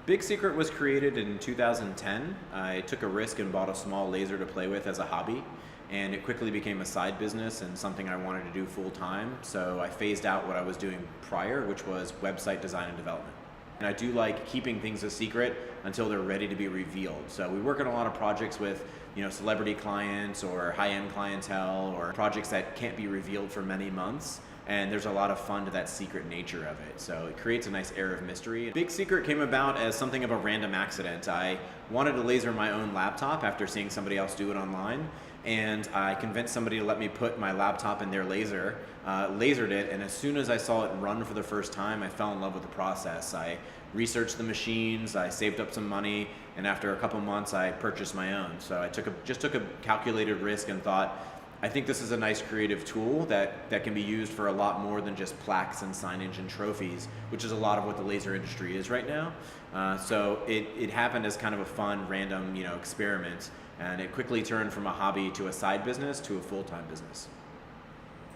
Big Secret was created in 2010. I took a risk and bought a small laser to play with as a hobby, and it quickly became a side business and something I wanted to do full time. So I phased out what I was doing prior, which was website design and development. And I do like keeping things a secret until they're ready to be revealed. So we work on a lot of projects with celebrity clients or high-end clientele or projects that can't be revealed for many months. And there's a lot of fun to that secret nature of it. So it creates a nice air of mystery. Big Secret came about as something of a random accident. I wanted to laser my own laptop after seeing somebody else do it online. And I convinced somebody to let me put my laptop in their laser, lasered it, and as soon as I saw it run for the first time, I fell in love with the process. I researched the machines, I saved up some money, and after a couple months I purchased my own. So I just took a calculated risk and thought, I think this is a nice creative tool that can be used for a lot more than just plaques and signage and trophies, which is a lot of what the laser industry is right now. So it happened as kind of a fun, random experiment, and it quickly turned from a hobby to a side business to a full-time business.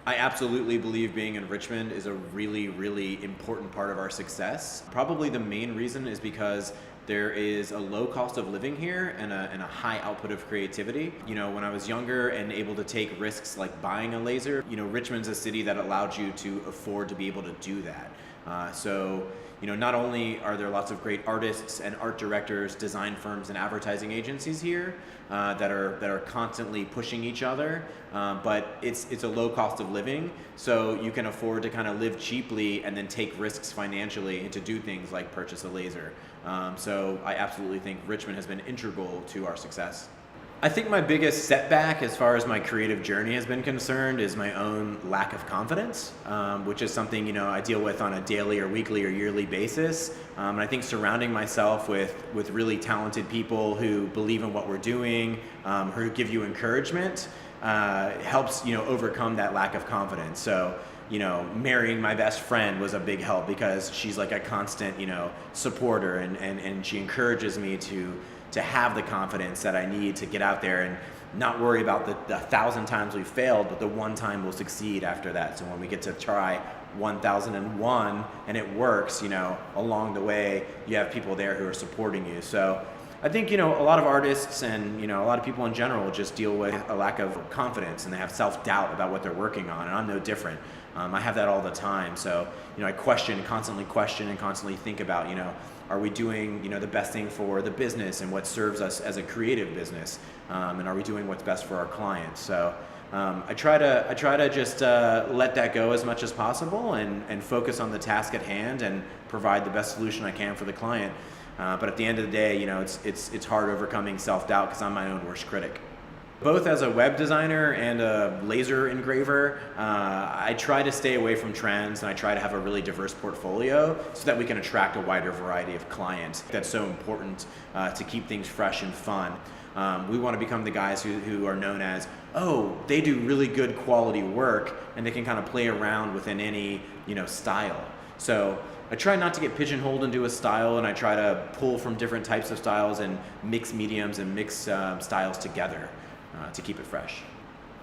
I absolutely believe being in Richmond is a really, really important part of our success. Probably the main reason is because there is a low cost of living here and a high output of creativity. When I was younger and able to take risks like buying a laser, Richmond's a city that allowed you to afford to be able to do that. So not only are there lots of great artists and art directors, design firms, and advertising agencies here that are constantly pushing each other, but it's a low cost of living, so you can afford to kind of live cheaply and then take risks financially and to do things like purchase a laser. So I absolutely think Richmond has been integral to our success. I think my biggest setback as far as my creative journey has been concerned is my own lack of confidence, which is something I deal with on a daily or weekly or yearly basis. And I think surrounding myself with really talented people who believe in what we're doing, who give you encouragement, helps overcome that lack of confidence. So marrying my best friend was a big help because she's like a constant supporter, and she encourages me to have the confidence that I need to get out there and not worry about the 1,000 times we failed, but the one time we'll succeed after that. So when we get to try 1,001 and it works, along the way, you have people there who are supporting you. So I think, a lot of artists and, a lot of people in general just deal with a lack of confidence, and they have self-doubt about what they're working on, and I'm no different. I have that all the time. So, I constantly question and constantly think about, are we doing, the best thing for the business and what serves us as a creative business? And are we doing what's best for our clients? So I try to just let that go as much as possible and focus on the task at hand and provide the best solution I can for the client. But at the end of the day, it's hard overcoming self-doubt because I'm my own worst critic. Both as a web designer and a laser engraver, I try to stay away from trends, and I try to have a really diverse portfolio so that we can attract a wider variety of clients. That's so important to keep things fresh and fun. We want to become the guys who are known as, they do really good quality work, and they can kind of play around within any style. So I try not to get pigeonholed into a style, and I try to pull from different types of styles and mix mediums and mix styles together to keep it fresh.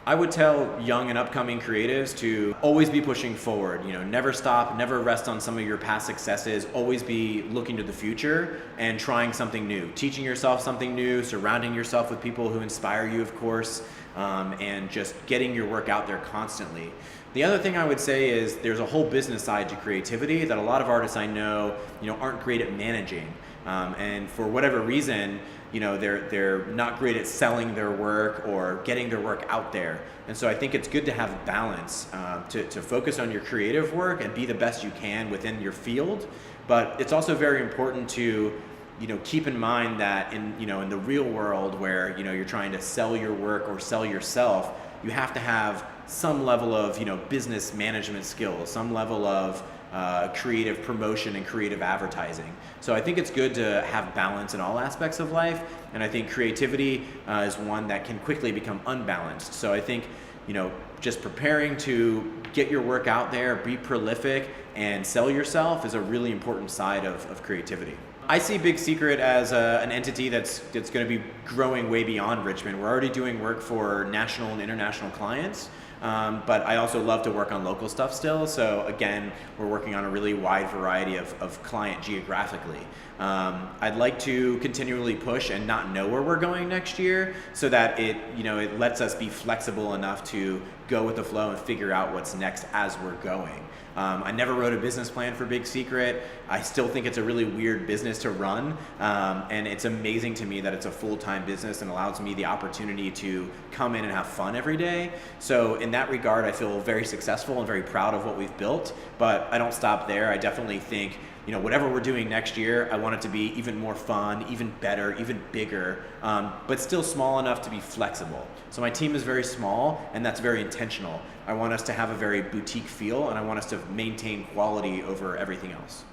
I would tell young and upcoming creatives to always be pushing forward. Never stop, never rest on some of your past successes. Always be looking to the future and trying something new, teaching yourself something new, surrounding yourself with people who inspire you, of course, and just getting your work out there constantly. The other thing I would say is there's a whole business side to creativity that a lot of artists I know, aren't great at managing. And for whatever reason, they're not great at selling their work or getting their work out there. And so I think it's good to have balance, to focus on your creative work and be the best you can within your field. But it's also very important to keep in mind that in the real world where you're trying to sell your work or sell yourself, you have to have some level of business management skills, some level of creative promotion and creative advertising. So I think it's good to have balance in all aspects of life, and I think creativity is one that can quickly become unbalanced. So I think just preparing to get your work out there, be prolific, and sell yourself is a really important side of creativity. I see Big Secret as an entity that's going to be growing way beyond Richmond. We're already doing work for national and international clients, but I also love to work on local stuff still. So again, we're working on a really wide variety of client geographically. I'd like to continually push and not know where we're going next year, so that it lets us be flexible enough to go with the flow and figure out what's next as we're going. I never wrote a business plan for Big Secret. I still think it's a really weird business to run, and it's amazing to me that it's a full-time business and allows me the opportunity to come in and have fun every day. So in that regard, I feel very successful and very proud of what we've built, but I don't stop there. I definitely think whatever we're doing next year, I want it to be even more fun, even better, even bigger, but still small enough to be flexible. So my team is very small, and that's very intentional. I want us to have a very boutique feel, and I want us to maintain quality over everything else.